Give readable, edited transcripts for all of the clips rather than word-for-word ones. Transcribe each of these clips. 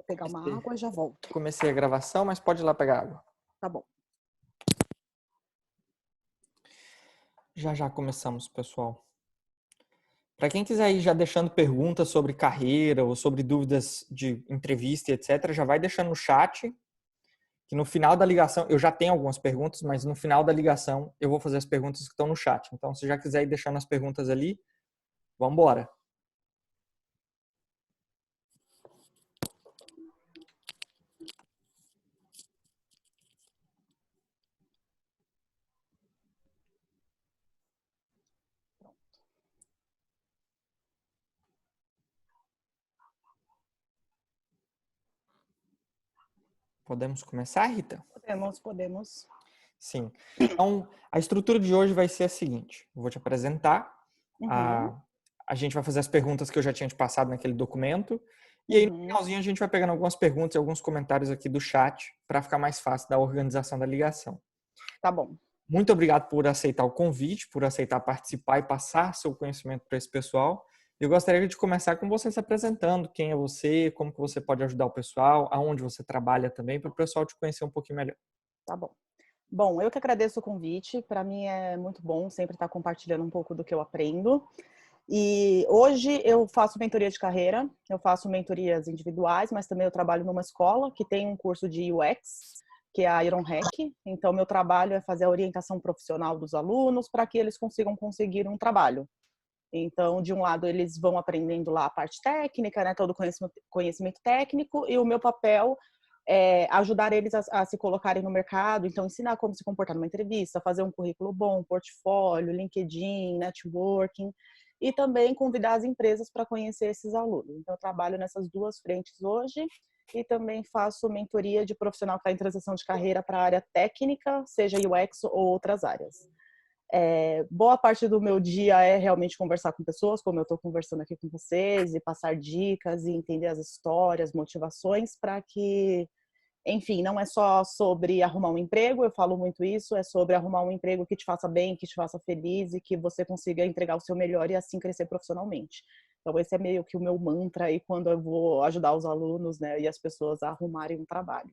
Vou pegar uma água e já volto. Comecei a gravação, mas pode ir lá pegar água. Tá bom. Já começamos, pessoal. Para quem quiser ir já deixando perguntas sobre carreira ou sobre dúvidas de entrevista e etc., já vai deixando no chat, que no final da ligação, eu já tenho algumas perguntas, mas no final da ligação eu vou fazer as perguntas que estão no chat. Então, se já quiser ir deixando as perguntas ali, vamos embora. Podemos começar, Rita? Podemos. Sim. Então, a estrutura de hoje vai ser a seguinte. Eu vou te apresentar. A gente vai fazer as perguntas que eu já tinha te passado naquele documento. E aí, no finalzinho, a gente vai pegando algumas perguntas e alguns comentários aqui do chat para ficar mais fácil da organização da ligação. Tá bom. Muito obrigado por aceitar o convite, por aceitar participar e passar seu conhecimento para esse pessoal. Eu gostaria de começar com você se apresentando. Quem é você? Como que você pode ajudar o pessoal? Aonde você trabalha também, para o pessoal te conhecer um pouquinho melhor. Tá bom. Bom, eu que agradeço o convite. Para mim é muito bom sempre estar compartilhando um pouco do que eu aprendo. E hoje eu faço mentoria de carreira, eu faço mentorias individuais, mas também eu trabalho numa escola que tem um curso de UX, que é a Iron Hack. Então, meu trabalho é fazer a orientação profissional dos alunos para que eles consigam conseguir um trabalho. Então, de um lado, eles vão aprendendo lá a parte técnica, né, todo o conhecimento técnico, e o meu papel é ajudar eles a se colocarem no mercado, então ensinar como se comportar numa entrevista, fazer um currículo bom, portfólio, LinkedIn, networking, e também convidar as empresas para conhecer esses alunos. Então, eu trabalho nessas duas frentes hoje e também faço mentoria de profissional que está em transição de carreira para a área técnica, seja UX ou outras áreas. Boa parte do meu dia é realmente conversar com pessoas, como eu estou conversando aqui com vocês, e passar dicas e entender as histórias, motivações, para que, enfim, não é só sobre arrumar um emprego, eu falo muito isso, é sobre arrumar um emprego que te faça bem, que te faça feliz e que você consiga entregar o seu melhor e assim crescer profissionalmente. Então, esse é meio que o meu mantra aí quando eu vou ajudar os alunos, né, e as pessoas a arrumarem um trabalho.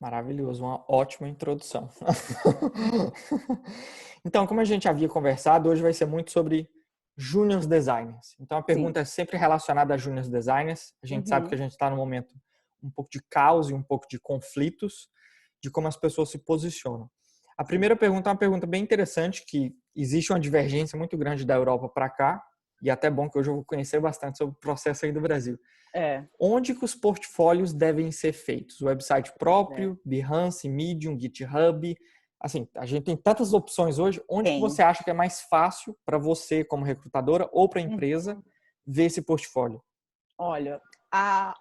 Maravilhoso, uma ótima introdução. Então, como a gente havia conversado, hoje vai ser muito sobre juniors designers. Então, a pergunta é sempre relacionada a juniors designers. A gente sabe que a gente está num momento um pouco de caos e um pouco de conflitos, de como as pessoas se posicionam. A primeira pergunta é uma pergunta bem interessante, que existe uma divergência muito grande da Europa para cá, e até bom que hoje eu vou conhecer bastante sobre o processo aí do Brasil. Onde que os portfólios devem ser feitos? Website próprio, Behance, Medium, GitHub. Assim, a gente tem tantas opções hoje. Onde que você acha que é mais fácil para você, como recrutadora, ou para a empresa, ver esse portfólio? Olha,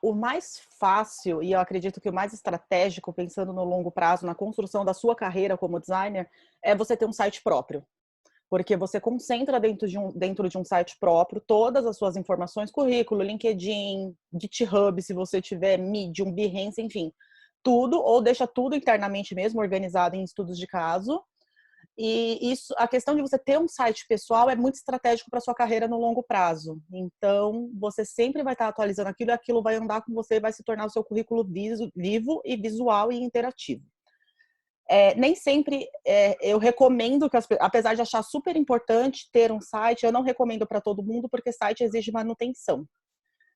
o mais fácil, e eu acredito que o mais estratégico, pensando no longo prazo, na construção da sua carreira como designer, é você ter um site próprio. Porque você concentra dentro de um site próprio todas as suas informações, currículo, LinkedIn, GitHub, se você tiver Medium, Behance, enfim, tudo, ou deixa tudo internamente mesmo, organizado em estudos de caso. E isso, a questão de você ter um site pessoal é muito estratégico para sua carreira no longo prazo. Então, você sempre vai estar atualizando aquilo e aquilo vai andar com você e vai se tornar o seu currículo vivo e visual e interativo. Nem sempre eu recomendo que apesar de achar super importante ter um site, eu não recomendo para todo mundo porque site exige manutenção.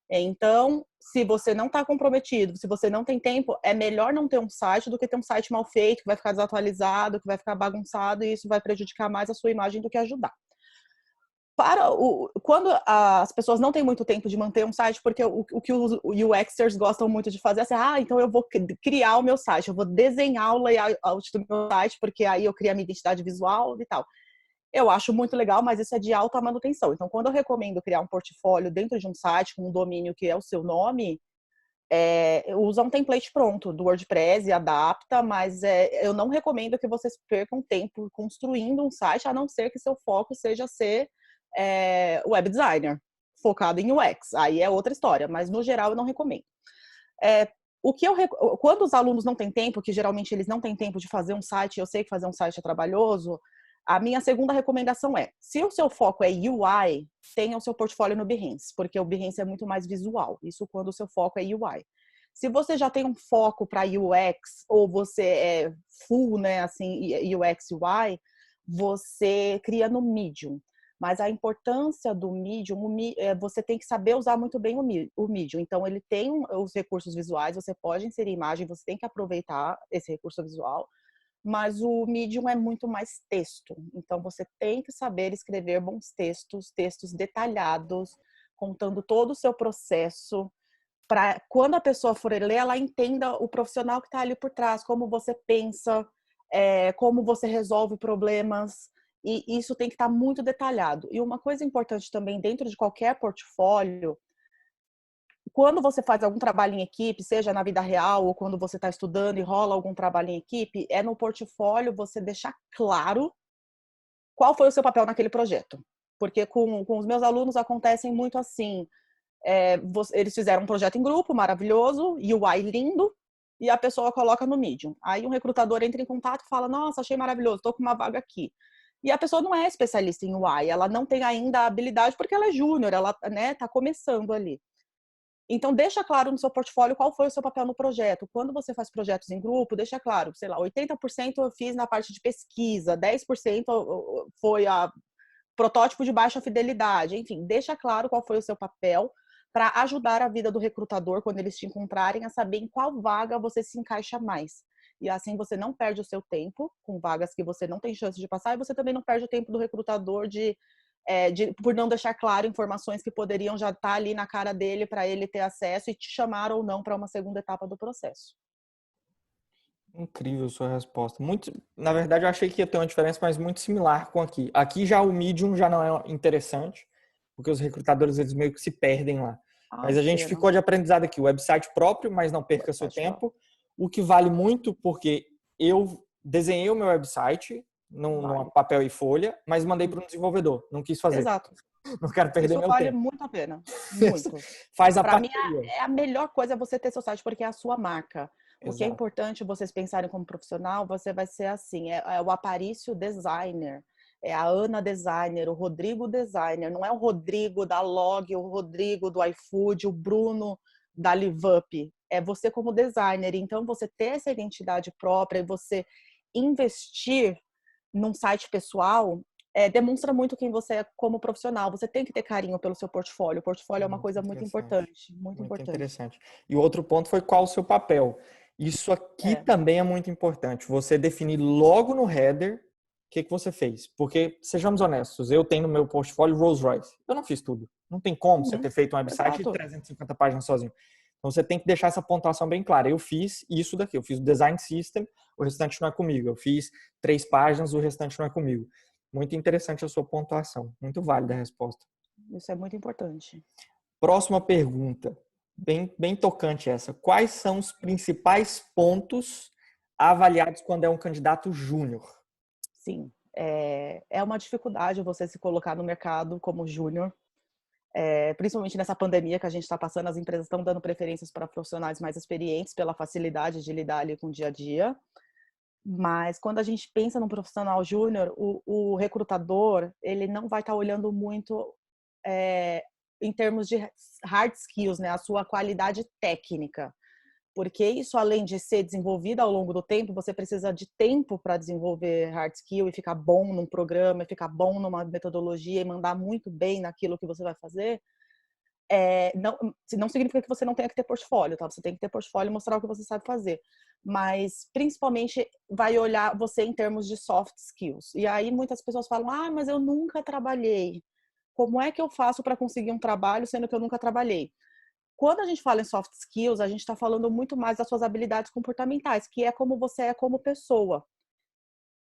Então, se você não está comprometido, se você não tem tempo, é melhor não ter um site do que ter um site mal feito, que vai ficar desatualizado, que vai ficar bagunçado e isso vai prejudicar mais a sua imagem do que ajudar. Quando as pessoas não têm muito tempo de manter um site, porque o que os UXers gostam muito de fazer é assim, então eu vou criar o meu site, eu vou desenhar o layout do meu site, porque aí eu crio a minha identidade visual e tal. Eu acho muito legal, mas isso é de alta manutenção. Então, quando eu recomendo criar um portfólio dentro de um site com um domínio que é o seu nome, usa um template pronto do WordPress e adapta, mas eu não recomendo que vocês percam tempo construindo um site, a não ser que seu foco seja ser web designer, focado em UX. Aí é outra história, mas no geral eu não recomendo. Quando os alunos não têm tempo, que geralmente eles não têm tempo de fazer um site, eu sei que fazer um site é trabalhoso, a minha segunda recomendação se o seu foco é UI, tenha o seu portfólio no Behance, porque o Behance é muito mais visual, isso quando o seu foco é UI. Se você já tem um foco para UX ou você é full, né, assim, UX UI, você cria no Medium. Mas a importância do Medium, você tem que saber usar muito bem o Medium. Então, ele tem os recursos visuais, você pode inserir imagem, você tem que aproveitar esse recurso visual, mas o Medium é muito mais texto. Então, você tem que saber escrever bons textos, textos detalhados, contando todo o seu processo, para quando a pessoa for ler, ela entenda o profissional que está ali por trás, como você pensa, como você resolve problemas, e isso tem que estar muito detalhado. E uma coisa importante também dentro de qualquer portfólio, quando você faz algum trabalho em equipe, seja na vida real ou quando você está estudando e rola algum trabalho em equipe, é no portfólio você deixar claro qual foi o seu papel naquele projeto. Porque com os meus alunos acontecem muito assim, eles fizeram um projeto em grupo maravilhoso, UI lindo, e a pessoa coloca no Medium. Aí um recrutador entra em contato e fala, nossa, achei maravilhoso, estou com uma vaga aqui. E a pessoa não é especialista em UI, ela não tem ainda a habilidade porque ela é júnior, ela, né, tá começando ali. Então, deixa claro no seu portfólio qual foi o seu papel no projeto. Quando você faz projetos em grupo, deixa claro, sei lá, 80% eu fiz na parte de pesquisa, 10% foi a protótipo de baixa fidelidade, enfim, deixa claro qual foi o seu papel para ajudar a vida do recrutador quando eles te encontrarem a saber em qual vaga você se encaixa mais. E assim você não perde o seu tempo com vagas que você não tem chance de passar e você também não perde o tempo do recrutador por não deixar claro informações que poderiam já estar ali na cara dele para ele ter acesso e te chamar ou não para uma segunda etapa do processo. Incrível sua resposta. Muito, na verdade, eu achei que ia ter uma diferença, mas muito similar com aqui. Aqui já o Medium já não é interessante, porque os recrutadores eles meio que se perdem lá. Ai, Mas a que gente pena. ficou de aprendizado aqui, o website próprio, mas não perca seu Website próprio. tempo. O que vale muito, porque eu desenhei o meu website num Vale. papel e folha, mas mandei para um desenvolvedor. Não quis fazer. Exato. Não quero perder Isso meu vale tempo. muito a pena. Muito. Faz a Para mim, parceria. é a melhor coisa você ter seu site, porque é a sua marca. O que é Exato. importante vocês pensarem como profissional, você vai ser assim, é o Aparício designer, é a Ana designer, o Rodrigo designer, não é o Rodrigo da Log, o Rodrigo do iFood, o Bruno da LiveUp. É você como designer. Então, você ter essa identidade própria e você investir num site pessoal demonstra muito quem você é como profissional. Você tem que ter carinho pelo seu portfólio. O portfólio é uma Muito coisa muito interessante. importante, muito Muito importante. interessante. E o outro ponto foi qual o seu papel. Isso aqui É. também é muito importante. Você definir logo no header o que você fez. Porque, sejamos honestos, eu tenho no meu portfólio Rolls Royce. Eu não fiz tudo. Não tem como você ter feito um website de Exato. 350 páginas sozinho. Então você tem que deixar essa pontuação bem clara. Eu fiz isso daqui. Eu fiz o design system, o restante não é comigo. Eu fiz 3 páginas, o restante não é comigo. Muito interessante a sua pontuação. Muito válida a resposta. Isso é muito importante. Próxima pergunta, bem tocante essa. Quais são os principais pontos avaliados quando é um candidato júnior? Sim. É uma dificuldade você se colocar no mercado como júnior, principalmente nessa pandemia que a gente está passando, as empresas estão dando preferências para profissionais mais experientes pela facilidade de lidar ali com o dia a dia. Mas quando a gente pensa num profissional júnior, o recrutador, ele não vai estar olhando muito em termos de hard skills, né? A sua qualidade técnica. Porque isso, além de ser desenvolvido ao longo do tempo, você precisa de tempo para desenvolver hard skill e ficar bom num programa, e ficar bom numa metodologia e mandar muito bem naquilo que você vai fazer. Não significa que você não tenha que ter portfólio, tá? Você tem que ter portfólio e mostrar o que você sabe fazer. Mas, principalmente, vai olhar você em termos de soft skills. E aí, muitas pessoas falam, mas eu nunca trabalhei. Como é que eu faço para conseguir um trabalho, sendo que eu nunca trabalhei? Quando a gente fala em soft skills, a gente está falando muito mais das suas habilidades comportamentais, que é como você é como pessoa.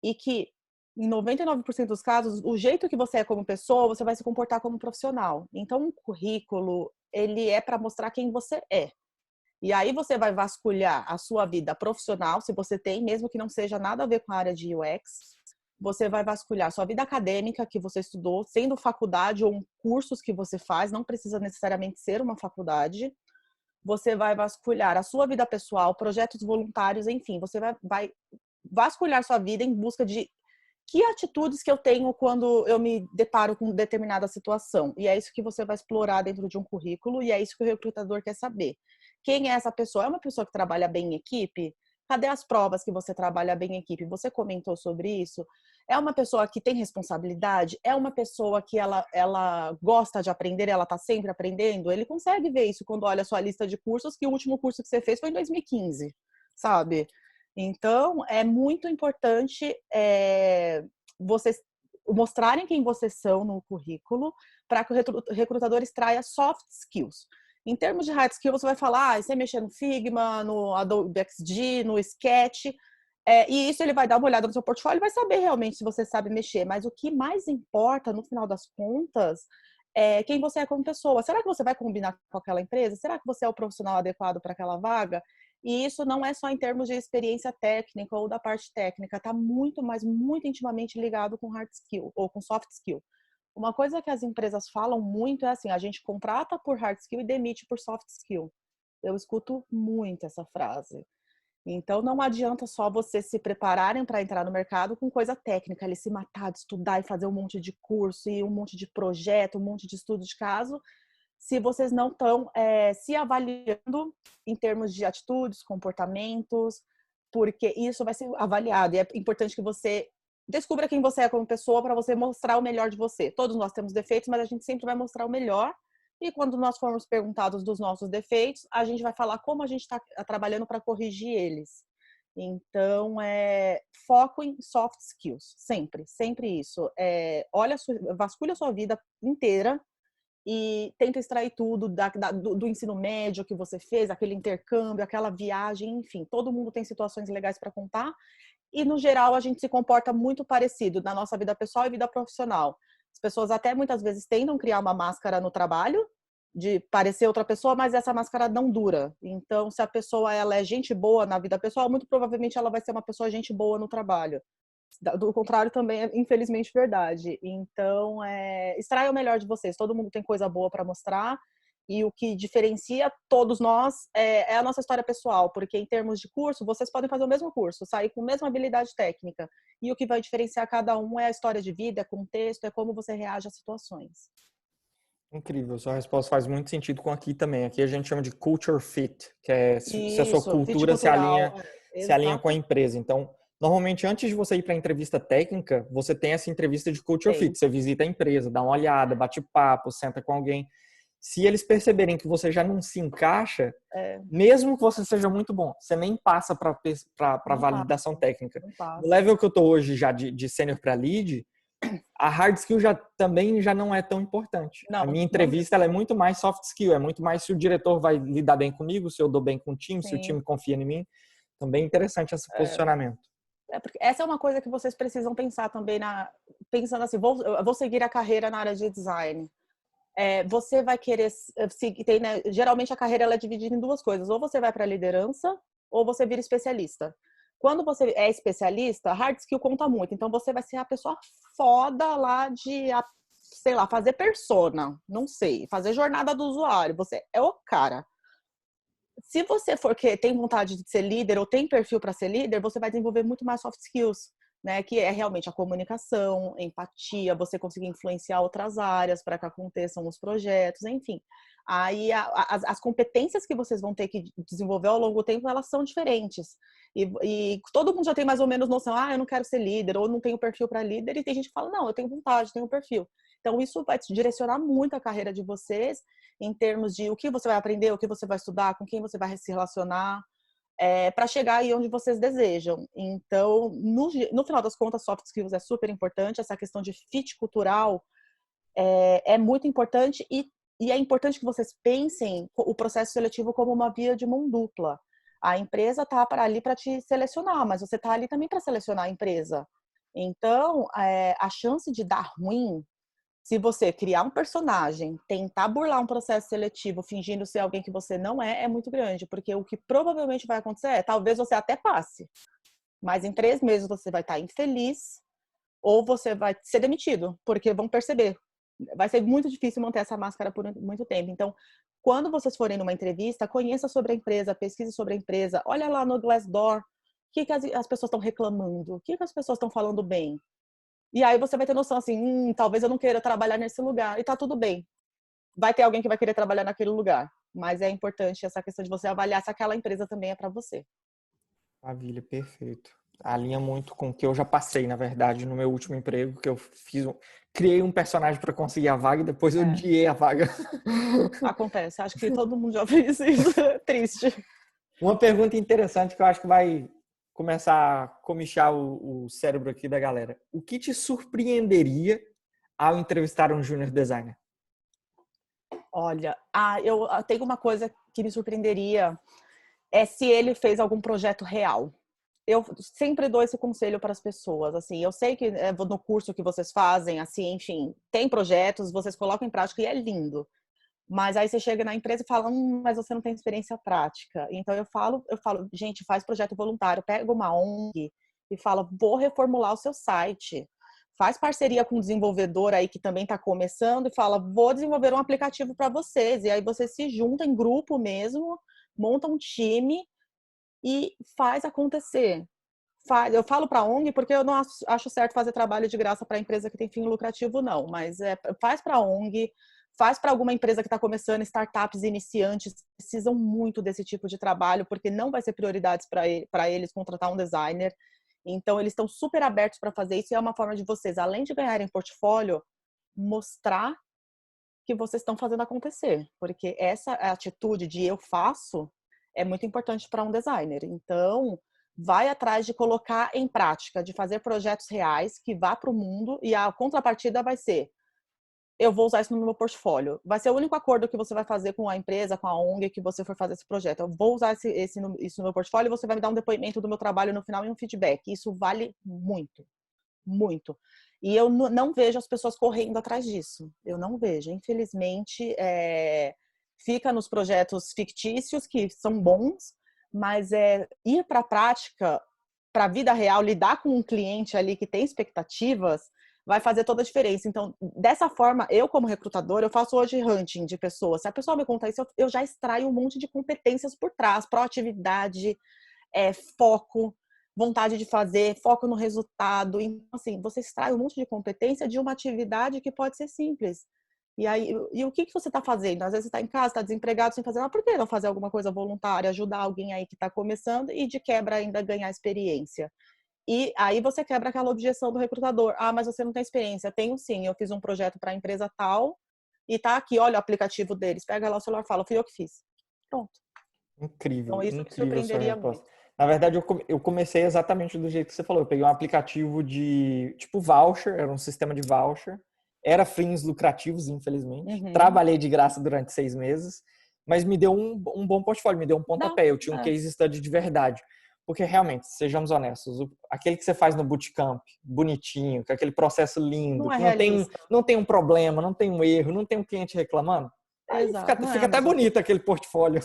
E que, em 99% dos casos, o jeito que você é como pessoa, você vai se comportar como profissional. Então, um currículo, ele é para mostrar quem você é. E aí você vai vasculhar a sua vida profissional, se você tem, mesmo que não seja nada a ver com a área de UX. Você vai vasculhar a sua vida acadêmica que você estudou, sendo faculdade ou cursos que você faz, não precisa necessariamente ser uma faculdade. Você vai vasculhar a sua vida pessoal, projetos voluntários, enfim, você vai vasculhar sua vida em busca de que atitudes que eu tenho quando eu me deparo com determinada situação. E é isso que você vai explorar dentro de um currículo e é isso que o recrutador quer saber. Quem é essa pessoa? É uma pessoa que trabalha bem em equipe? Cadê as provas que você trabalha bem em equipe? Você comentou sobre isso? É uma pessoa que tem responsabilidade? É uma pessoa que ela gosta de aprender, ela está sempre aprendendo? Ele consegue ver isso quando olha a sua lista de cursos, que o último curso que você fez foi em 2015, sabe? Então, é muito importante vocês mostrarem quem vocês são no currículo para que o recrutador extraia soft skills. Em termos de hard skill, você vai falar, você mexer no Figma, no Adobe XD, no Sketch, e isso ele vai dar uma olhada no seu portfólio e vai saber realmente se você sabe mexer. Mas o que mais importa, no final das contas, é quem você é como pessoa. Será que você vai combinar com aquela empresa? Será que você é o profissional adequado para aquela vaga? E isso não é só em termos de experiência técnica ou da parte técnica, está muito, mas muito intimamente ligado com hard skill ou com soft skill. Uma coisa que as empresas falam muito é assim, a gente contrata por hard skill e demite por soft skill. Eu escuto muito essa frase. Então, não adianta só vocês se prepararem para entrar no mercado com coisa técnica, ele se matar de estudar e fazer um monte de curso e um monte de projeto, um monte de estudo de caso, se vocês não estão se avaliando em termos de atitudes, comportamentos, porque isso vai ser avaliado. E é importante que você descubra quem você é como pessoa para você mostrar o melhor de você. Todos nós temos defeitos, mas a gente sempre vai mostrar o melhor. E quando nós formos perguntados dos nossos defeitos, a gente vai falar como a gente está trabalhando para corrigir eles. Então, foco em soft skills, sempre, sempre isso. Vasculha a sua vida inteira e tenta extrair tudo do ensino médio que você fez, aquele intercâmbio, aquela viagem, enfim. Todo mundo tem situações legais para contar e, no geral, a gente se comporta muito parecido na nossa vida pessoal e vida profissional. As pessoas até muitas vezes tentam criar uma máscara no trabalho, de parecer outra pessoa, mas essa máscara não dura. Então, se a pessoa ela é gente boa na vida pessoal, muito provavelmente ela vai ser uma pessoa gente boa no trabalho. Do contrário, também é infelizmente verdade. Então, extraia o melhor de vocês. Todo mundo tem coisa boa para mostrar. E o que diferencia todos nós é a nossa história pessoal, porque em termos de curso, vocês podem fazer o mesmo curso, sair com a mesma habilidade técnica. E o que vai diferenciar cada um é a história de vida, é contexto, é como você reage às situações. Incrível, sua resposta faz muito sentido com aqui também. Aqui a gente chama de culture fit, que é se a sua Isso, fit cultura cultural. se alinha com a Exato. empresa. Então, normalmente antes de você ir para a entrevista técnica, você tem essa entrevista de culture fit. Tem. Você visita a empresa, dá uma olhada, bate papo, senta com alguém. Se eles perceberem que você já não se encaixa, mesmo que você seja muito bom, você nem passa para Não validação passa, técnica. não No passa. level que eu estou hoje já de sênior para lead, a hard skill também já não é tão importante. A Não, minha não entrevista ela é precisa. muito mais soft skill, é muito mais se o diretor vai lidar bem comigo, se eu dou bem com o time, se o Sim. time confia em mim. Também é interessante esse posicionamento. Porque essa é uma coisa que vocês precisam pensar também pensando assim, eu vou seguir a carreira na área de design. Você vai querer seguir, né, geralmente a carreira ela é dividida em duas coisas, ou você vai para a liderança, ou você vira especialista. Quando você é especialista, hard skill conta muito, então você vai ser a pessoa foda lá sei lá, fazer persona, não sei, fazer jornada do usuário, você é o cara. Se você for que tem vontade de ser líder ou tem perfil para ser líder, você vai desenvolver muito mais soft skills, né? Que é realmente a comunicação, empatia, você conseguir influenciar outras áreas para que aconteçam os projetos, enfim. Aí as competências que vocês vão ter que desenvolver ao longo do tempo, elas são diferentes. E todo mundo já tem mais ou menos noção, eu não quero ser líder, ou não tenho perfil para líder, e tem gente que fala, não, eu tenho vontade, tenho perfil. Então, isso vai direcionar muito a carreira de vocês em termos de o que você vai aprender, o que você vai estudar, com quem você vai se relacionar, para chegar aí onde vocês desejam. Então, no final das contas, soft skills é super importante, essa questão de fit cultural é muito importante e é importante que vocês pensem o processo seletivo como uma via de mão dupla. A empresa está ali para te selecionar, mas você está ali também para selecionar a empresa. Então, a chance de dar ruim se você criar um personagem, tentar burlar um processo seletivo fingindo ser alguém que você não é muito grande, porque o que provavelmente vai acontecer talvez você até passe, mas em 3 meses você vai estar infeliz ou você vai ser demitido, porque vão perceber. Vai ser muito difícil manter essa máscara por muito tempo. Então, quando vocês forem numa entrevista, conheça sobre a empresa, pesquise sobre a empresa, olha lá no Glassdoor, o que as pessoas estão reclamando, o que as pessoas estão falando bem. E aí você vai ter noção assim, talvez eu não queira trabalhar nesse lugar. E tá tudo bem. vai ter alguém que vai querer trabalhar naquele lugar. Mas é importante essa questão de você avaliar se aquela empresa também é para você. Maravilha, perfeito. Alinha muito com o que eu já passei, na verdade, no meu último emprego, que eu criei um personagem para conseguir a vaga e depois eu odiei a vaga. Acontece, acho que todo mundo já fez isso. Triste. Uma pergunta interessante que eu acho que vai começar a comichar o cérebro aqui da galera. O que te surpreenderia ao entrevistar um junior designer? Olha, eu tenho uma coisa que me surpreenderia, é se ele fez algum projeto real. Eu sempre dou esse conselho para as pessoas, assim, eu sei que no curso que vocês fazem, assim, enfim, tem projetos, vocês colocam em prática e é lindo. Mas aí você chega na empresa e fala, mas você não tem experiência prática. Então eu falo, gente, faz projeto voluntário, pega uma ONG e fala, vou reformular o seu site. Faz parceria com um desenvolvedor aí que também está começando e fala, vou desenvolver um aplicativo para vocês. E aí você se junta em grupo mesmo, monta um time e faz acontecer. Eu falo para a ONG porque eu não acho certo fazer trabalho de graça para empresa que tem fim lucrativo, não. Mas faz para a ONG, faz para alguma empresa que está começando, startups iniciantes precisam muito desse tipo de trabalho, porque não vai ser prioridade para eles contratar um designer. Então, eles estão super abertos para fazer isso e é uma forma de vocês, além de ganharem portfólio, mostrar que vocês estão fazendo acontecer. Porque essa atitude de eu faço é muito importante para um designer. Então, vai atrás de colocar em prática, de fazer projetos reais que vá para o mundo e a contrapartida vai ser eu vou usar isso no meu portfólio. Vai ser o único acordo que você vai fazer com a empresa, com a ONG que você for fazer esse projeto. Eu vou usar isso no meu portfólio e você vai me dar um depoimento do meu trabalho no final e um feedback. Isso vale muito, muito. E eu não vejo as pessoas correndo atrás disso. Eu não vejo. Infelizmente, fica nos projetos fictícios, que são bons, mas ir para a prática, para a vida real, lidar com um cliente ali que tem expectativas, vai fazer toda a diferença. Então, dessa forma, eu como recrutador, eu faço hoje hunting de pessoas. Se a pessoa me conta isso, eu já extraio um monte de competências por trás, proatividade, foco, vontade de fazer, foco no resultado. Então, assim, você extrai um monte de competência de uma atividade que pode ser simples. E aí, o que você está fazendo? Às vezes você está em casa, está desempregado, sem fazer nada. Por que não fazer alguma coisa voluntária, ajudar alguém aí que está começando e de quebra ainda ganhar experiência? E aí você quebra aquela objeção do recrutador. Ah, mas você não tem experiência. Tenho sim, eu fiz um projeto para a empresa tal e tá aqui, olha o aplicativo deles. Pega lá o celular e fala, fui eu que fiz. Pronto. Então Incrível, isso me incrível a sua surpreenderia resposta. muito. Na verdade, eu comecei exatamente do jeito que você falou. Eu peguei um aplicativo de, tipo, voucher, era um sistema de voucher. Era fins lucrativos, infelizmente. Uhum. Trabalhei de graça durante 6 meses, mas me deu um bom portfólio, me deu um Dá, pontapé. Eu tinha um é. case study de verdade. Porque, realmente, sejamos honestos, aquele que você faz no bootcamp, bonitinho, com aquele processo lindo, Não é que realista. não tem um problema, não tem um erro, não tem um cliente reclamando, aí Exato, não é fica a até mesma coisa. bonito aquele portfólio.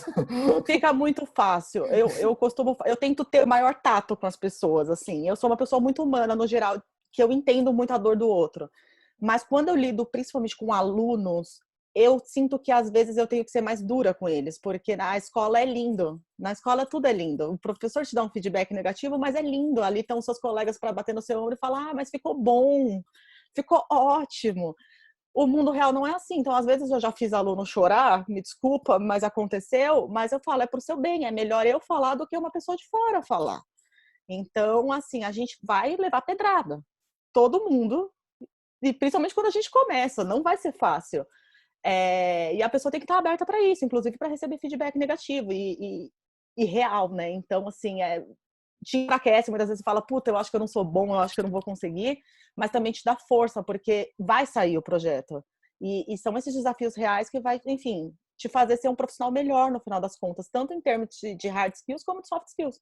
Fica muito fácil. Eu tento ter maior tato com as pessoas, assim. Eu sou uma pessoa muito humana, no geral, que eu entendo muito a dor do outro. Mas quando eu lido principalmente com alunos, eu sinto que às vezes eu tenho que ser mais dura com eles, porque na escola é lindo. Na escola tudo é lindo. O professor te dá um feedback negativo, mas é lindo. Ali estão os seus colegas para bater no seu ombro e falar: "Ah, mas ficou bom. Ficou ótimo". O mundo real não é assim. Então, às vezes eu já fiz aluno chorar, me desculpa, mas aconteceu, mas eu falo, é pro seu bem, é melhor eu falar do que uma pessoa de fora falar. Então, assim, a gente vai levar pedrada. Todo mundo, e principalmente quando a gente começa, não vai ser fácil. E a pessoa tem que estar aberta para isso, inclusive para receber feedback negativo e real, né? Então, assim, te enfraquece, muitas vezes você fala, puta, eu acho que eu não sou bom, eu acho que eu não vou conseguir, mas também te dá força, porque vai sair o projeto. E são esses desafios reais que vai, enfim, te fazer ser um profissional melhor no final das contas, tanto em termos de hard skills como de soft skills.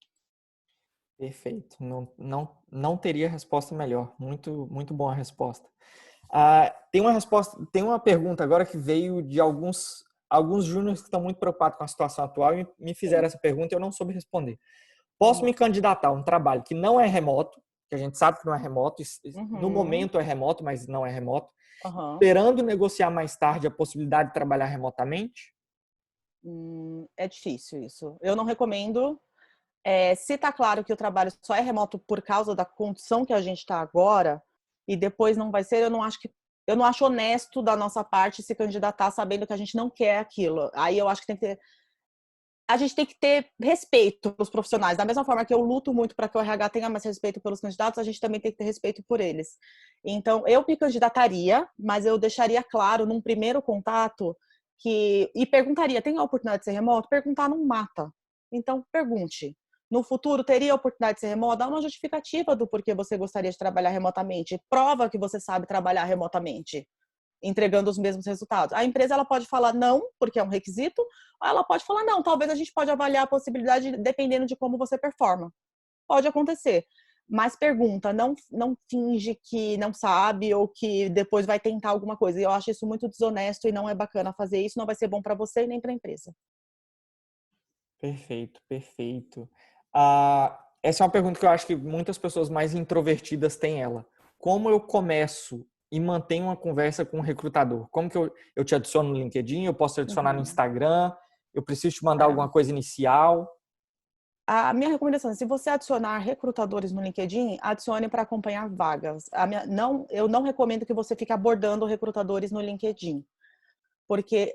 Perfeito. Não teria resposta melhor. Muito, muito boa a resposta. Tem uma pergunta agora que veio de alguns júniores que estão muito preocupados com a situação atual e me fizeram Sim, essa pergunta e eu não soube responder. vamos Posso me lá. candidatar a um trabalho que não é remoto, que a gente sabe que não é remoto, no Uhum, momento é remoto, mas não é remoto, uhum. esperando negociar mais tarde a possibilidade de trabalhar remotamente? É difícil isso. Eu não recomendo. Se está claro que o trabalho só é remoto por causa da condição que a gente está agora, e depois não vai ser, eu não acho que eu não acho honesto da nossa parte se candidatar sabendo que a gente não quer aquilo. Aí eu acho que a gente tem que ter respeito pelos profissionais. Da mesma forma que eu luto muito para que o RH tenha mais respeito pelos candidatos, a gente também tem que ter respeito por eles. Então, eu me candidataria, mas eu deixaria claro num primeiro contato e perguntaria, tem a oportunidade de ser remoto? Perguntar não mata. Então, pergunte. No futuro, teria a oportunidade de ser remoto? Dá uma justificativa do porquê você gostaria de trabalhar remotamente. Prova que você sabe trabalhar remotamente, entregando os mesmos resultados. A empresa ela pode falar não, porque é um requisito, ou ela pode falar não, talvez a gente pode avaliar a possibilidade dependendo de como você performa. Pode acontecer. Mas pergunta, não finge que não sabe ou que depois vai tentar alguma coisa. Eu acho isso muito desonesto e não é bacana fazer isso, não vai ser bom para você e nem para a empresa. Perfeito, perfeito. Essa é uma pergunta que eu acho que muitas pessoas mais introvertidas têm ela. Como eu começo e mantenho uma conversa com um recrutador? Como que eu te adiciono no LinkedIn? Eu posso te adicionar no Instagram? Eu preciso te mandar alguma coisa inicial? A minha recomendação é, se você adicionar recrutadores no LinkedIn, adicione para acompanhar vagas. Eu não recomendo que você fique abordando recrutadores no LinkedIn, porque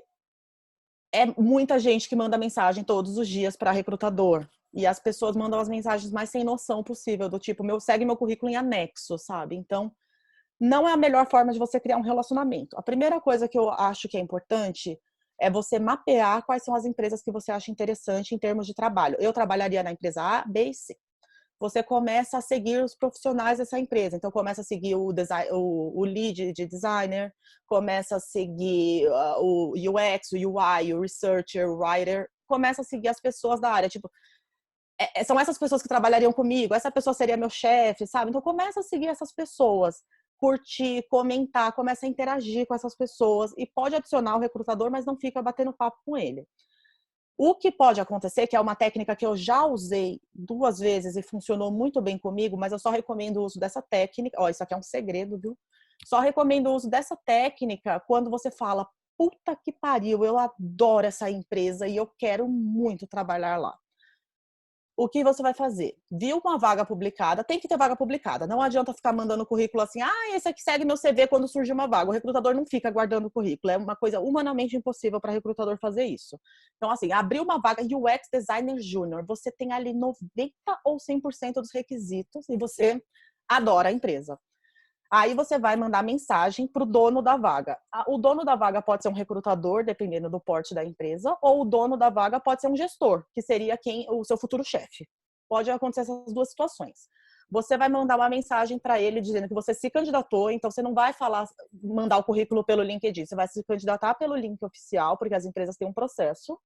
é muita gente que manda mensagem todos os dias para recrutador. E as pessoas mandam as mensagens mais sem noção possível, do tipo, segue meu currículo em anexo, sabe? Então, não é a melhor forma de você criar um relacionamento. A primeira coisa que eu acho que é importante é você mapear quais são as empresas que você acha interessante em termos de trabalho. Eu trabalharia na empresa A, B e C. Você começa a seguir os profissionais dessa empresa. Então, começa a seguir o lead de designer, começa a seguir o UX, o UI, o researcher, o writer, começa a seguir as pessoas da área. Tipo, são essas pessoas que trabalhariam comigo, essa pessoa seria meu chefe, sabe? Então, começa a seguir essas pessoas, curtir, comentar, começa a interagir com essas pessoas e pode adicionar o recrutador, mas não fica batendo papo com ele. O que pode acontecer, que é uma técnica que eu já usei 2 vezes e funcionou muito bem comigo, mas eu só recomendo o uso dessa técnica. Ó, isso aqui é um segredo, viu? Só recomendo o uso dessa técnica quando você fala, puta que pariu, eu adoro essa empresa e eu quero muito trabalhar lá. O que você vai fazer? Viu uma vaga publicada, tem que ter vaga publicada. Não adianta ficar mandando currículo assim, esse aqui segue meu CV quando surge uma vaga. O recrutador não fica guardando o currículo. É uma coisa humanamente impossível para recrutador fazer isso. Então, assim, abriu uma vaga UX Designer Júnior, você tem ali 90 ou 100% dos requisitos e você adora a empresa. Aí você vai mandar mensagem para o dono da vaga. O dono da vaga pode ser um recrutador, dependendo do porte da empresa, ou o dono da vaga pode ser um gestor, que seria o seu futuro chefe. Pode acontecer essas 2 situações. Você vai mandar uma mensagem para ele dizendo que você se candidatou, então você não vai mandar o currículo pelo LinkedIn, você vai se candidatar pelo link oficial, porque as empresas têm um processo.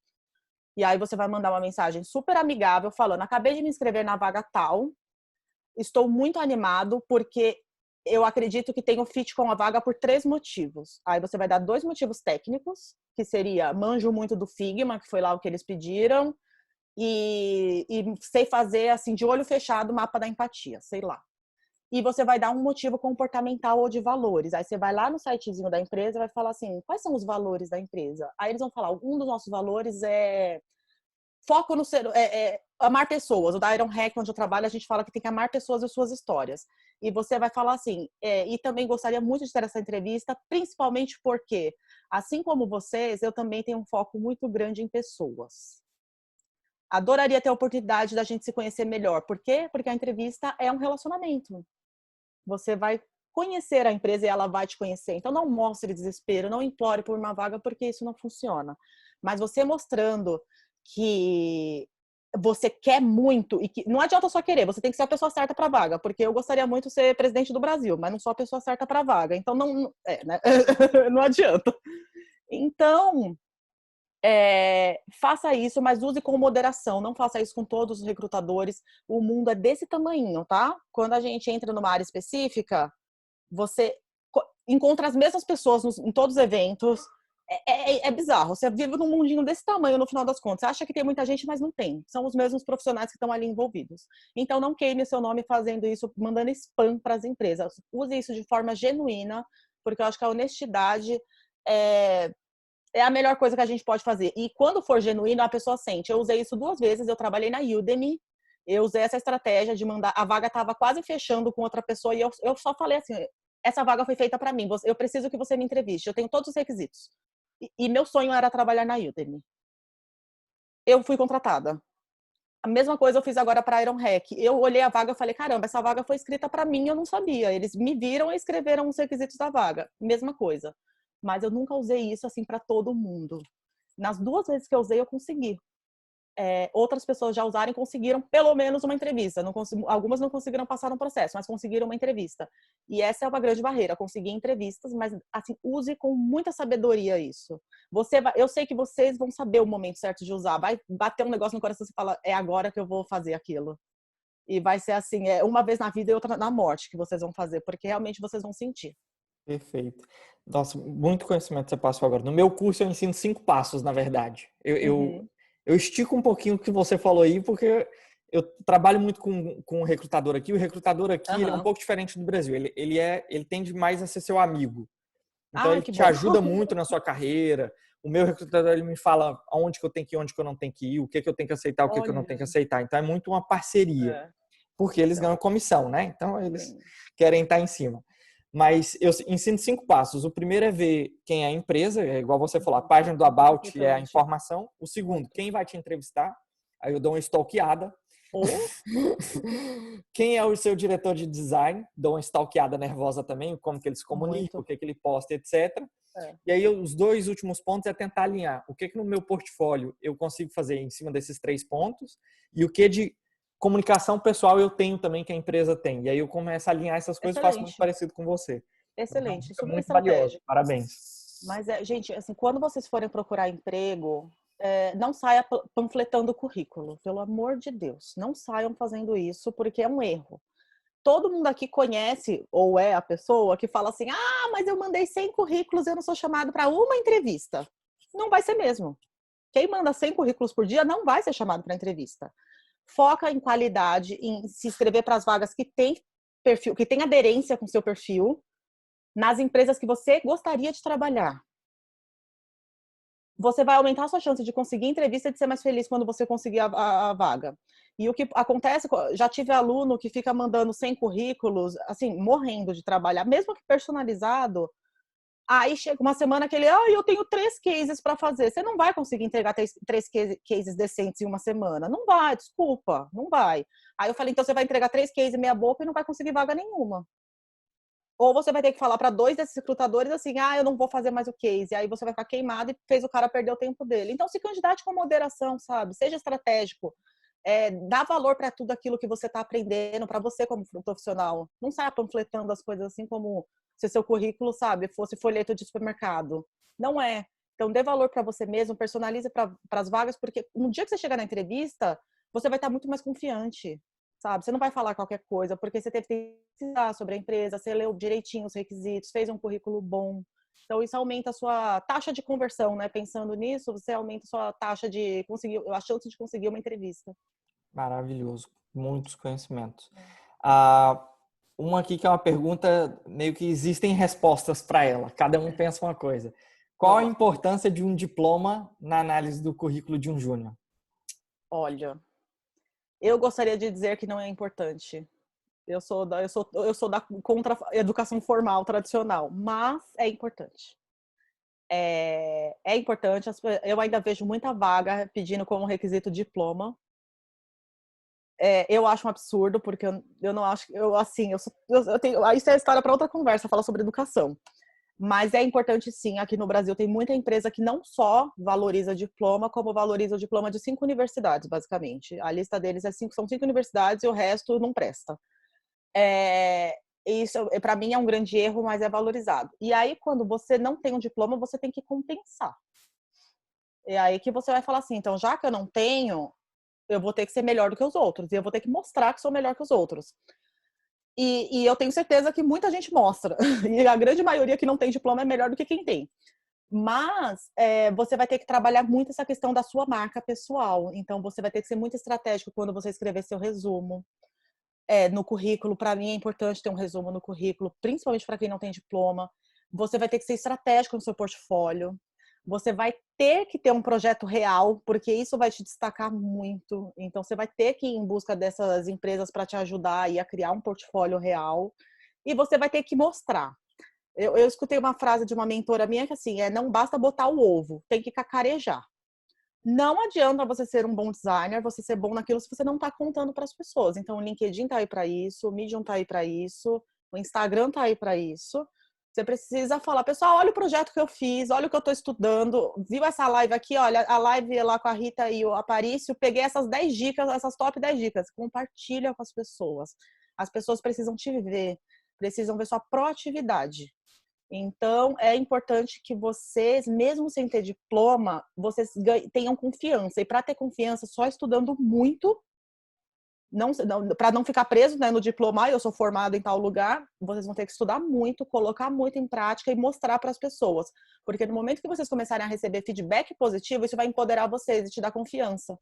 E aí você vai mandar uma mensagem super amigável falando: acabei de me inscrever na vaga tal, estou muito animado porque eu acredito que tenho fit com a vaga por 3 motivos. Aí você vai dar 2 motivos técnicos, que seria manjo muito do Figma, que foi lá o que eles pediram, e sei fazer, assim, de olho fechado, o mapa da empatia, sei lá. E você vai dar um motivo comportamental ou de valores. Aí você vai lá no sitezinho da empresa e vai falar assim, quais são os valores da empresa? Aí eles vão falar, um dos nossos valores é foco no ser, amar pessoas. O da Iron Hack, onde eu trabalho, a gente fala que tem que amar pessoas e suas histórias. E você vai falar assim, e também gostaria muito de ter essa entrevista, principalmente porque, assim como vocês, eu também tenho um foco muito grande em pessoas. Adoraria ter a oportunidade da gente se conhecer melhor. Por quê? Porque a entrevista é um relacionamento. Você vai conhecer a empresa e ela vai te conhecer. Então, não mostre desespero, não implore por uma vaga, porque isso não funciona. Mas você mostrando que você quer muito e que não adianta só querer, você tem que ser a pessoa certa para a vaga, porque eu gostaria muito de ser presidente do Brasil, mas não sou a pessoa certa para a vaga. Então, né? Não adianta. Então, faça isso, mas use com moderação. Não faça isso com todos os recrutadores. O mundo é desse tamanho, tá? Quando a gente entra numa área específica, você encontra as mesmas pessoas em todos os eventos. É bizarro. Você vive num mundinho desse tamanho no final das contas. Você acha que tem muita gente, mas não tem. São os mesmos profissionais que estão ali envolvidos. Então, não queime seu nome fazendo isso, mandando spam para as empresas. Use isso de forma genuína, porque eu acho que a honestidade é a melhor coisa que a gente pode fazer. E quando for genuíno, a pessoa sente. Eu usei isso 2 vezes. Eu trabalhei na Udemy. Eu usei essa estratégia de mandar. A vaga estava quase fechando com outra pessoa e eu só falei assim: essa vaga foi feita para mim, eu preciso que você me entreviste, eu tenho todos os requisitos. E meu sonho era trabalhar na Udemy. Eu fui contratada. A mesma coisa eu fiz agora para a Iron Hack. Eu olhei a vaga e falei, caramba, essa vaga foi escrita para mim, eu não sabia. Eles me viram e escreveram os requisitos da vaga. Mesma coisa. Mas eu nunca usei isso assim para todo mundo. Nas 2 vezes que eu usei, eu consegui. Outras pessoas já usaram e conseguiram pelo menos uma entrevista. Algumas não conseguiram passar no processo, mas conseguiram uma entrevista. E essa é uma grande barreira, conseguir entrevistas, mas assim, use com muita sabedoria isso. Eu sei que vocês vão saber o momento certo de usar. Vai bater um negócio no coração e você fala, é agora que eu vou fazer aquilo. E vai ser assim, uma vez na vida e outra na morte que vocês vão fazer, porque realmente vocês vão sentir. Perfeito. Nossa, muito conhecimento você passou agora. No meu curso eu ensino 5 passos, na verdade. Eu estico um pouquinho o que você falou aí, porque eu trabalho muito com um recrutador aqui. O recrutador aqui ele é um pouco diferente do Brasil. Ele tende mais a ser seu amigo. Então ele Que te bom. ajuda muito na sua carreira. O meu recrutador ele me fala aonde que eu tenho que ir, onde que eu não tenho que ir, o que que eu tenho que aceitar, o que que eu não tenho que aceitar. Então é muito uma parceria, porque eles ganham comissão, né? Então eles querem estar em cima. Mas eu ensino 5 passos. O primeiro é ver quem é a empresa, é igual você falou, a página do About é a informação. O segundo, quem vai te entrevistar. Aí eu dou uma stalkeada. Quem é o seu diretor de design? Dou uma stalkeada nervosa também, como que ele se comunica, o que ele posta, etc. E aí os 2 últimos pontos é tentar alinhar o que no meu portfólio eu consigo fazer em cima desses 3 pontos e o que de comunicação pessoal eu tenho também que a empresa tem. E aí eu começo a alinhar essas coisas e faço muito parecido com você. Excelente, Então, super muito valioso. estratégico. Parabéns. Mas, gente, assim, quando vocês forem procurar emprego, não saia panfletando o currículo, pelo amor de Deus. Não saiam fazendo isso, porque é um erro. Todo mundo aqui conhece, ou é a pessoa que fala assim, mas eu mandei 100 currículos e eu não sou chamado para uma entrevista. Não vai ser mesmo. Quem manda 100 currículos por dia não vai ser chamado para entrevista. Foca em qualidade, em se inscrever para as vagas que tem perfil, que tem aderência com seu perfil, nas empresas que você gostaria de trabalhar. Você vai aumentar a sua chance de conseguir entrevista e de ser mais feliz quando você conseguir a vaga. E o que acontece, já tive aluno que fica mandando 100 currículos, assim, morrendo de trabalhar, mesmo que personalizado. Aí chega uma semana que ele, eu tenho 3 cases para fazer. Você não vai conseguir entregar 3 cases decentes em uma semana. Não vai, desculpa, não vai. Aí eu falei, então você vai entregar 3 cases meia boca e não vai conseguir vaga nenhuma. Ou você vai ter que falar para 2 desses recrutadores assim, eu não vou fazer mais o case. Aí você vai ficar queimado e fez o cara perder o tempo dele. Então se candidate com moderação, sabe? Seja estratégico. Dá valor para tudo aquilo que você está aprendendo, para você como profissional. Não saia panfletando as coisas assim como se seu currículo, sabe, fosse folheto de supermercado. Não é. Então dê valor para você mesmo, personalize para as vagas, porque no dia que você chegar na entrevista, você vai estar muito mais confiante. Sabe? Você não vai falar qualquer coisa, porque você teve que pesquisar sobre a empresa, você leu direitinho os requisitos, fez um currículo bom. Então, isso aumenta a sua taxa de conversão, né? Pensando nisso, você aumenta a sua taxa de conseguir, a chance de conseguir uma entrevista. Maravilhoso. Muitos conhecimentos. Uma aqui que é uma pergunta, meio que existem respostas para ela. Cada um pensa uma coisa. Qual a importância de um diploma na análise do currículo de um júnior? Olha, eu gostaria de dizer que não é importante. Eu sou da contra educação formal tradicional, mas é importante. É importante. Eu ainda vejo muita vaga pedindo como requisito diploma. Eu acho um absurdo, porque eu não acho. Eu tenho. Isso é história para outra conversa, falar sobre educação. Mas é importante sim, aqui no Brasil tem muita empresa que não só valoriza diploma, como valoriza o diploma de 5 universidades, basicamente. A lista deles são 5 universidades e o resto não presta. Isso, para mim, é um grande erro, mas é valorizado. E aí, quando você não tem um diploma, você tem que compensar. E aí que você vai falar assim, então, já que eu não tenho, eu vou ter que ser melhor do que os outros. E eu vou ter que mostrar que sou melhor que os outros. E eu tenho certeza que muita gente mostra. E a grande maioria que não tem diploma é melhor do que quem tem. Mas você vai ter que trabalhar muito essa questão da sua marca pessoal. Então, você vai ter que ser muito estratégico quando você escrever seu resumo. No currículo, para mim é importante ter um resumo no currículo, principalmente para quem não tem diploma. Você vai ter que ser estratégico no seu portfólio. Você vai ter que ter um projeto real, porque isso vai te destacar muito. Então, você vai ter que ir em busca dessas empresas para te ajudar a criar um portfólio real. e você vai ter que mostrar. Eu escutei uma frase de uma mentora minha que assim, não basta botar o ovo, tem que cacarejar. Não adianta você ser um bom designer, você ser bom naquilo se você não está contando para as pessoas. Então, o LinkedIn tá aí para isso, o Medium tá aí para isso, o Instagram tá aí para isso. Você precisa falar, pessoal, olha o projeto que eu fiz, olha o que eu estou estudando, viu essa live aqui, olha, a live lá com a Rita e o Aparício, peguei essas 10 dicas, essas top 10 dicas, compartilha com as pessoas. As pessoas precisam te ver, precisam ver sua proatividade. Então, é importante que vocês, mesmo sem ter diploma, vocês tenham confiança. E para ter confiança, só estudando muito, para não ficar preso, né, no diploma, eu sou formado em tal lugar, vocês vão ter que estudar muito, colocar muito em prática e mostrar para as pessoas. Porque no momento que vocês começarem a receber feedback positivo, isso vai empoderar vocês e te dar confiança.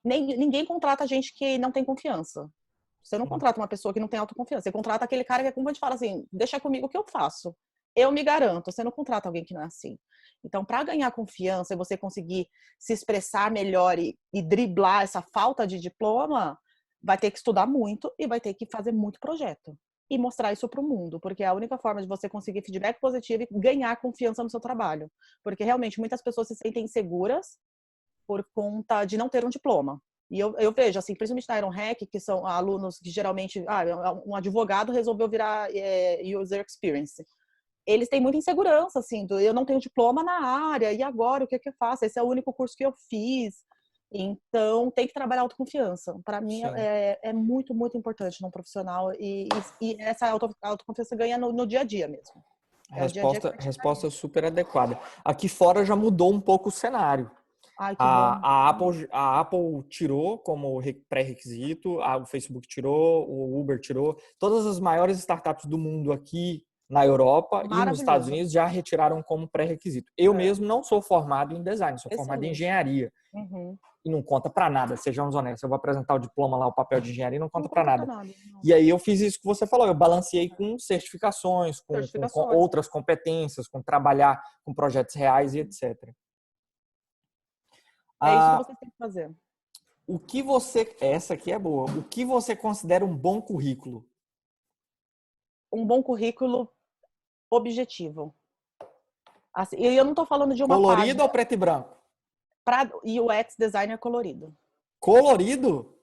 Ninguém contrata gente que não tem confiança. Você não contrata uma pessoa que não tem autoconfiança. Você contrata aquele cara que é como a gente fala assim, deixa comigo que eu faço. Eu me garanto. Você não contrata alguém que não é assim. Então, para ganhar confiança e você conseguir se expressar melhor e driblar essa falta de diploma, vai ter que estudar muito e vai ter que fazer muito projeto. E mostrar isso para o mundo. Porque é a única forma de você conseguir feedback positivo e ganhar confiança no seu trabalho. Porque realmente muitas pessoas se sentem inseguras por conta de não ter um diploma. E eu vejo, assim, principalmente na Iron Hack, que são alunos que geralmente, um advogado resolveu virar user experience. Eles têm muita insegurança, assim, eu não tenho diploma na área, e agora o que eu faço? Esse é o único curso que eu fiz. Então, tem que trabalhar autoconfiança. Para mim, é muito, muito importante num profissional, e essa autoconfiança ganha no dia a dia mesmo. É o dia a dia que vai te Resposta super adequada. Aqui fora já mudou um pouco o cenário. Ai, que bom. A Apple tirou como pré-requisito, o Facebook tirou, o Uber tirou. Todas as maiores startups do mundo aqui na Europa e nos Estados Unidos já retiraram como pré-requisito. Eu mesmo não sou formado em design, sou formado em engenharia. Uhum. E não conta para nada, sejamos honestos. Eu vou apresentar o diploma lá, o papel de engenharia, não conta para nada. E aí eu fiz isso que você falou, eu balanceei com certificações, com outras competências, com trabalhar com projetos reais e etc. É isso que você tem que fazer. Essa aqui é boa. O que você considera um bom currículo? Um bom currículo objetivo. Assim, e eu não estou falando de uma colorido página. Ou preto e branco? Para UX designer colorido. Colorido?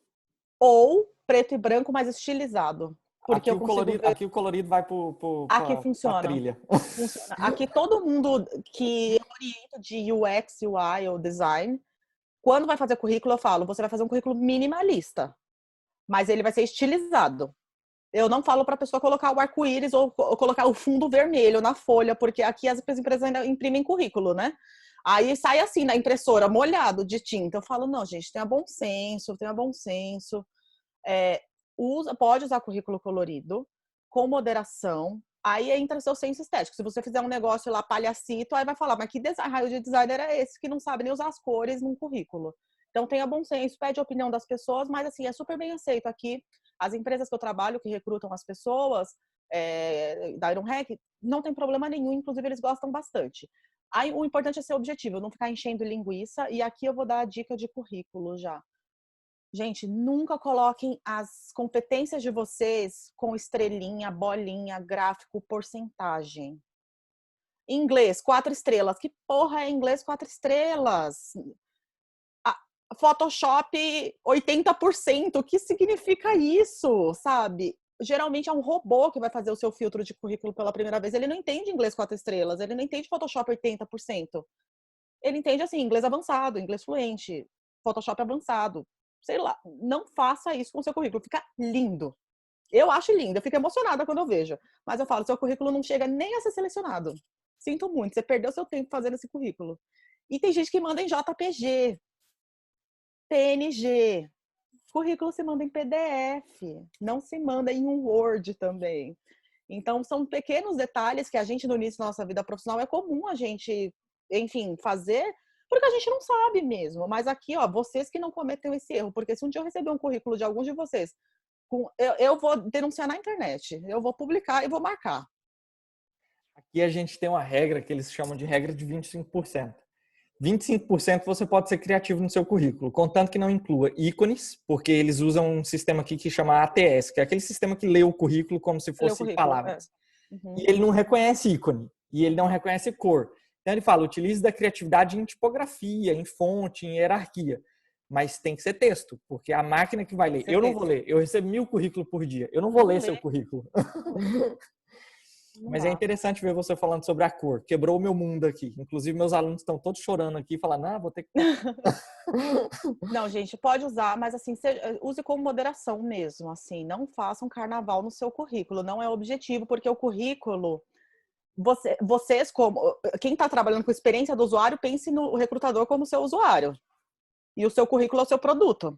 Ou preto e branco, mais estilizado. Porque aqui o colorido vai aqui para funciona. trilha. Funciona. Aqui todo mundo que orienta de UX, UI ou design, quando vai fazer currículo, eu falo, você vai fazer um currículo minimalista, mas ele vai ser estilizado. Eu não falo para a pessoa colocar o arco-íris ou colocar o fundo vermelho na folha, porque aqui as empresas ainda imprimem currículo, né? Aí sai assim na impressora, molhado de tinta. Eu falo, não, gente, tenha bom senso, tenha bom senso. Pode usar currículo colorido, com moderação. Aí entra seu senso estético. Se você fizer um negócio lá palhacito, aí vai falar, mas que raio de designer é esse que não sabe nem usar as cores num currículo? Então tenha bom senso, pede a opinião das pessoas, mas assim, é super bem aceito aqui. As empresas que eu trabalho, que recrutam as pessoas, da Iron Hack, não tem problema nenhum, inclusive eles gostam bastante. Aí o importante é ser objetivo, não ficar enchendo linguiça, e aqui eu vou dar a dica de currículo já. Gente, nunca coloquem as competências de vocês com estrelinha, bolinha, gráfico, porcentagem. Inglês, 4 estrelas. Que porra é inglês 4 estrelas? Photoshop 80%. O que significa isso, sabe? Geralmente é um robô que vai fazer o seu filtro de currículo pela primeira vez. Ele não entende inglês 4 estrelas, ele não entende Photoshop 80%. Ele entende assim, inglês avançado, inglês fluente, Photoshop avançado. Sei lá, não faça isso com o seu currículo, fica lindo. Eu acho lindo, eu fico emocionada quando eu vejo. Mas eu falo, seu currículo não chega nem a ser selecionado. Sinto muito, você perdeu seu tempo fazendo esse currículo. E tem gente que manda em JPG, PNG. Currículo se manda em PDF, não se manda em um Word também. Então, são pequenos detalhes que a gente, no início da nossa vida profissional, é comum a gente, enfim, fazer, porque a gente não sabe mesmo. Mas aqui, ó, vocês que não cometem esse erro, porque se um dia eu receber um currículo de alguns de vocês, eu vou denunciar na internet, eu vou publicar e vou marcar. Aqui a gente tem uma regra que eles chamam de regra de 25%. 25% você pode ser criativo no seu currículo, contanto que não inclua ícones, porque eles usam um sistema aqui que chama ATS, que é aquele sistema que lê o currículo como se Lê o fosse currículo, é. palavras. Uhum. E ele não reconhece ícone, e ele não reconhece cor. Então ele fala, utilize da criatividade em tipografia, em fonte, em hierarquia. Mas tem que ser texto, porque a máquina que vai ler. Eu não vou ler, eu recebo 1000 currículos por dia. Eu não vou ler seu currículo. Não Mas é dá. interessante ver você falando sobre a cor. Quebrou o meu mundo aqui. Inclusive, meus alunos estão todos chorando aqui, falando, ah, vou ter que... Não, gente, pode usar, mas assim, use com moderação mesmo, assim, não faça um carnaval no seu currículo, não é objetivo, porque o currículo, vocês como, quem está trabalhando com experiência do usuário, pense no recrutador como seu usuário, e o seu currículo é o seu produto.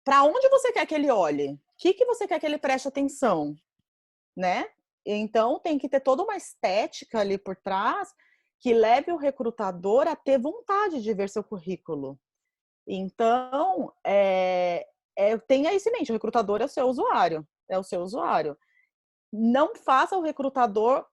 Para onde você quer que ele olhe? O que você quer que ele preste atenção, né? Então, tem que ter toda uma estética ali por trás que leve o recrutador a ter vontade de ver seu currículo. Então, tenha isso em mente, o recrutador é o seu usuário, Não faça o recrutador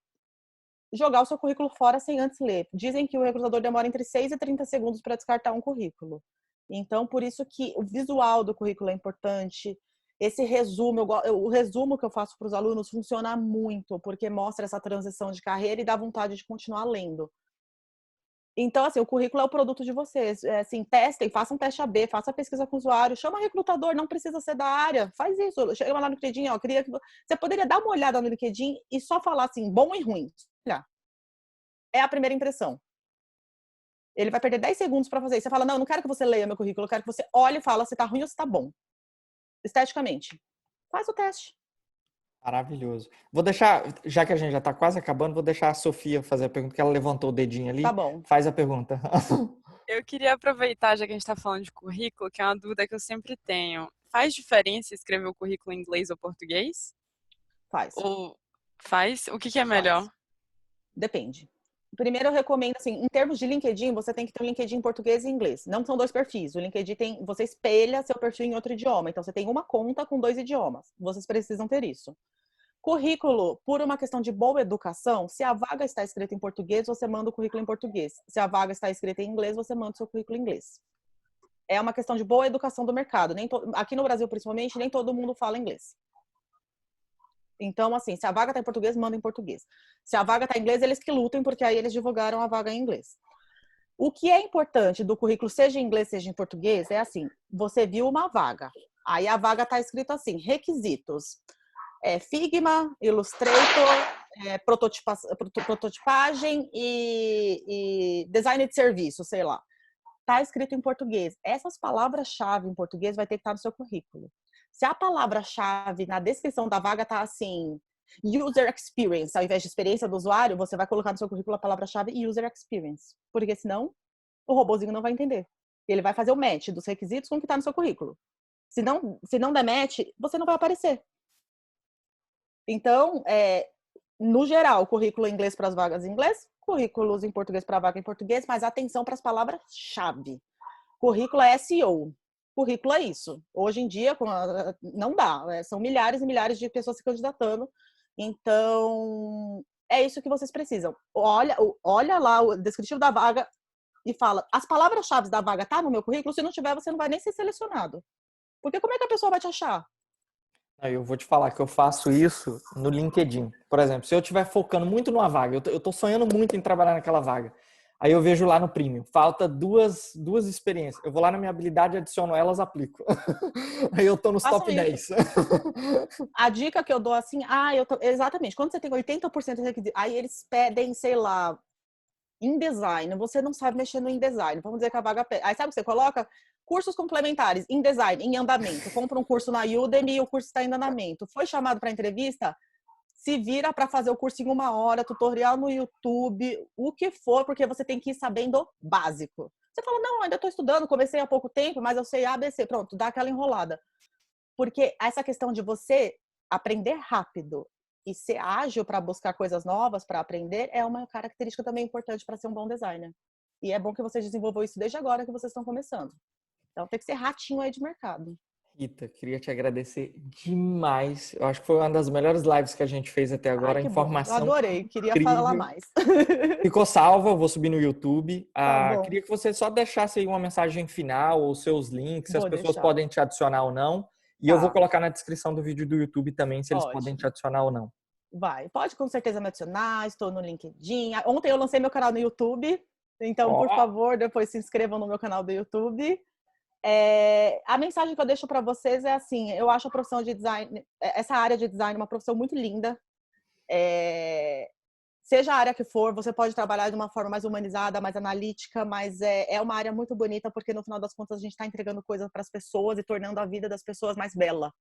jogar o seu currículo fora sem antes ler. Dizem que o recrutador demora entre 6 e 30 segundos para descartar um currículo. Então, por isso que o visual do currículo é importante. Esse resumo, o resumo que eu faço para os alunos funciona muito, porque mostra essa transição de carreira e dá vontade de continuar lendo. Então, assim, o currículo é o produto de vocês. Assim, testem, façam um teste AB, faça pesquisa com o usuário, chama recrutador, não precisa ser da área, faz isso. Chega lá no LinkedIn, ó, queria que você poderia dar uma olhada no LinkedIn e só falar assim, bom e ruim. É a primeira impressão. Ele vai perder 10 segundos para fazer isso. Você fala, não quero que você leia meu currículo, eu quero que você olhe e fale se tá ruim ou se tá bom. Esteticamente. Faz o teste. Maravilhoso. Vou deixar, já que a gente já está quase acabando, vou deixar a Sofia fazer a pergunta, que ela levantou o dedinho Tá ali. bom. Faz a pergunta. Eu queria aproveitar, já que a gente está falando de currículo, que é uma dúvida que eu sempre tenho. Faz diferença escrever o currículo em inglês ou português? Faz. Ou faz? O que é Faz. melhor? Depende. Primeiro, eu recomendo, assim, em termos de LinkedIn, você tem que ter um LinkedIn em português e inglês. Não são dois perfis. O LinkedIn você espelha seu perfil em outro idioma. Então, você tem uma conta com 2 idiomas. Vocês precisam ter isso. Currículo, por uma questão de boa educação, se a vaga está escrita em português, você manda o currículo em português. Se a vaga está escrita em inglês, você manda o seu currículo em inglês. É uma questão de boa educação do mercado. Aqui no Brasil, principalmente, nem todo mundo fala inglês. Então, assim, se a vaga está em português, manda em português. Se a vaga está em inglês, eles que lutem, porque aí eles divulgaram a vaga em inglês. O que é importante do currículo, seja em inglês, seja em português, é assim, você viu uma vaga. Aí a vaga está escrito assim, requisitos. Figma, Illustrator, prototipagem e design de serviço, sei lá. Está escrito em português. Essas palavras-chave em português vai ter que estar no seu currículo. Se a palavra-chave na descrição da vaga está assim, user experience, ao invés de experiência do usuário, você vai colocar no seu currículo a palavra-chave user experience. Porque senão o robozinho não vai entender. Ele vai fazer o match dos requisitos com o que está no seu currículo. Se não der match, você não vai aparecer. Então, no geral, currículo em inglês para as vagas em inglês, currículos em português para a vaga em português, mas atenção para as palavras-chave. Currículo é SEO. Currículo é isso. Hoje em dia, não dá. São milhares e milhares de pessoas se candidatando. Então, é isso que vocês precisam. Olha lá o descritivo da vaga e fala, as palavras-chave da vaga tá no meu currículo? Se não tiver, você não vai nem ser selecionado. Porque como é que a pessoa vai te achar? Eu vou te falar que eu faço isso no LinkedIn. Por exemplo, se eu estiver focando muito numa vaga, eu tô sonhando muito em trabalhar naquela vaga. Aí eu vejo lá no Premium, falta duas experiências. Eu vou lá na minha habilidade, adiciono elas, aplico. Aí eu tô nos Façam top isso. 10. A dica que eu dou assim, exatamente, quando você tem 80% de requisito, aí eles pedem, sei lá, InDesign, você não sabe mexer no InDesign, vamos dizer que a vaga pede. Aí sabe o que você coloca? Cursos complementares, InDesign, em andamento. Compra um curso na Udemy e o curso está em andamento. Foi chamado para entrevista? Se vira para fazer o curso em 1 hora, tutorial no YouTube, o que for, porque você tem que ir sabendo básico. Você fala, não, ainda estou estudando, comecei há pouco tempo, mas eu sei ABC, pronto, dá aquela enrolada. Porque essa questão de você aprender rápido e ser ágil para buscar coisas novas, para aprender, é uma característica também importante para ser um bom designer. E é bom que vocês desenvolvam isso desde agora que vocês estão começando. Então tem que ser ratinho aí de mercado. Rita, queria te agradecer demais. Eu acho que foi uma das melhores lives que a gente fez até agora. Ai, que bom. Eu Informação adorei. Queria falar incrível. mais. Ficou salva, eu vou subir no YouTube. Tá bom. Queria que você só deixasse aí uma mensagem final ou seus links, se as Vou pessoas deixar. podem te adicionar ou não. E eu vou Tá. colocar na descrição do vídeo do YouTube também, se eles podem te Ótimo. adicionar ou não. Vai. Pode com certeza me adicionar. Estou no LinkedIn. Ontem eu lancei meu canal no YouTube. Então, por Ó, favor, depois se inscrevam no meu canal do YouTube. A mensagem que eu deixo para vocês é assim: eu acho a profissão de design, essa área de design, uma profissão muito linda. Seja a área que for, você pode trabalhar de uma forma mais humanizada, mais analítica, mas é uma área muito bonita porque no final das contas a gente está entregando coisas para as pessoas e tornando a vida das pessoas mais bela.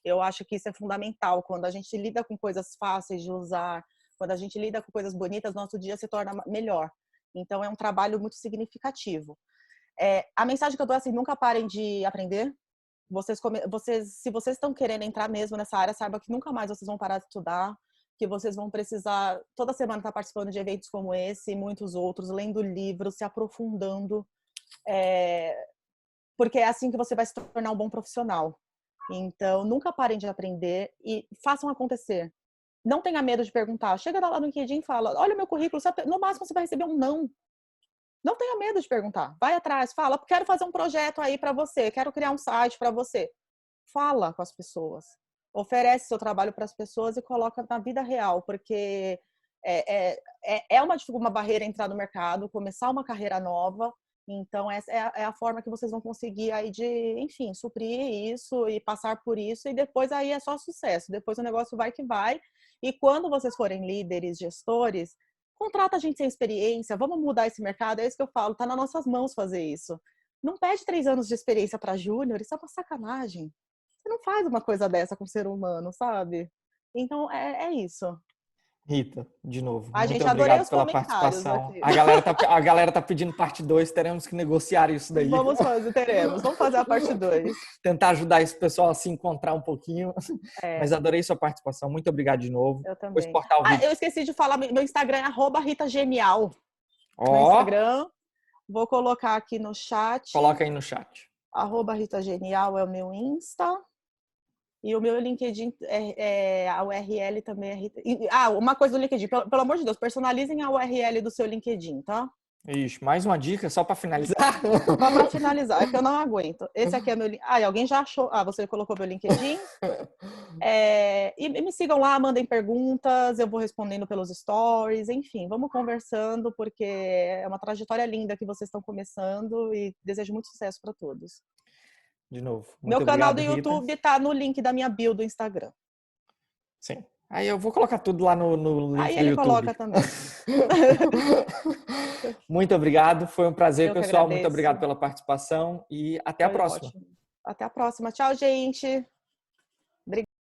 Eu acho que isso é fundamental. Quando a gente lida com coisas fáceis de usar, quando a gente lida com coisas bonitas, nosso dia se torna melhor. Então é um trabalho muito significativo. A mensagem que eu dou é assim: nunca parem de aprender. Se vocês estão querendo entrar mesmo nessa área, saiba que nunca mais vocês vão parar de estudar, que vocês vão precisar toda semana estar participando de eventos como esse e muitos outros, lendo livros, se aprofundando, porque é assim que você vai se tornar um bom profissional. Então, nunca parem de aprender e façam acontecer. Não tenha medo de perguntar. Chega lá no LinkedIn e fala: olha o meu currículo, no máximo você vai receber um não. Não tenha medo de perguntar. Vai atrás, fala: quero fazer um projeto aí para você, quero criar um site para você. Fala com as pessoas. Oferece seu trabalho para as pessoas e coloca na vida real, porque é uma barreira entrar no mercado, começar uma carreira nova. Então, essa é a forma que vocês vão conseguir aí de, enfim, suprir isso e passar por isso. E depois aí é só sucesso. Depois o negócio vai que vai. E quando vocês forem líderes, gestores, contrata a gente sem experiência. Vamos mudar esse mercado. É isso que eu falo. Tá nas nossas mãos fazer isso. Não pede 3 anos de experiência para júnior. Isso é uma sacanagem. Você não faz uma coisa dessa com o ser humano, sabe? Então, é isso. Rita, de novo, A muito gente, adorei obrigado os pela comentários participação. aqui. A galera tá pedindo parte 2, teremos que negociar isso daí. Teremos. Vamos fazer a parte 2. Tentar ajudar esse pessoal a se encontrar um pouquinho. Mas É, adorei sua participação. Muito obrigado de novo. eu Vou também. exportar o vídeo. Eu esqueci de falar, meu Instagram é @RitaGenial. No Ó, Instagram. Vou colocar aqui no chat. coloca aí no chat. @RitaGenial é o meu Insta. E o meu LinkedIn, a URL também é Rita. Uma coisa do LinkedIn, pelo amor de Deus, personalizem a URL do seu LinkedIn, tá? Ixi, mais uma dica só para finalizar. Só para finalizar, é que eu não aguento. Esse aqui é meu link. Alguém já achou? Você colocou meu LinkedIn? E me sigam lá, mandem perguntas, eu vou respondendo pelos stories, enfim, vamos conversando, porque é uma trajetória linda que vocês estão começando e desejo muito sucesso para todos. De novo, muito Meu canal obrigado, do Rita. YouTube tá no link da minha bio do Instagram. Sim. Aí eu vou colocar tudo lá no link Aí do ele YouTube. coloca também. Muito obrigado, foi um prazer, Eu que pessoal. Muito agradeço. obrigado pela participação e até a Foi próxima. ótimo. Até a próxima. Tchau, gente.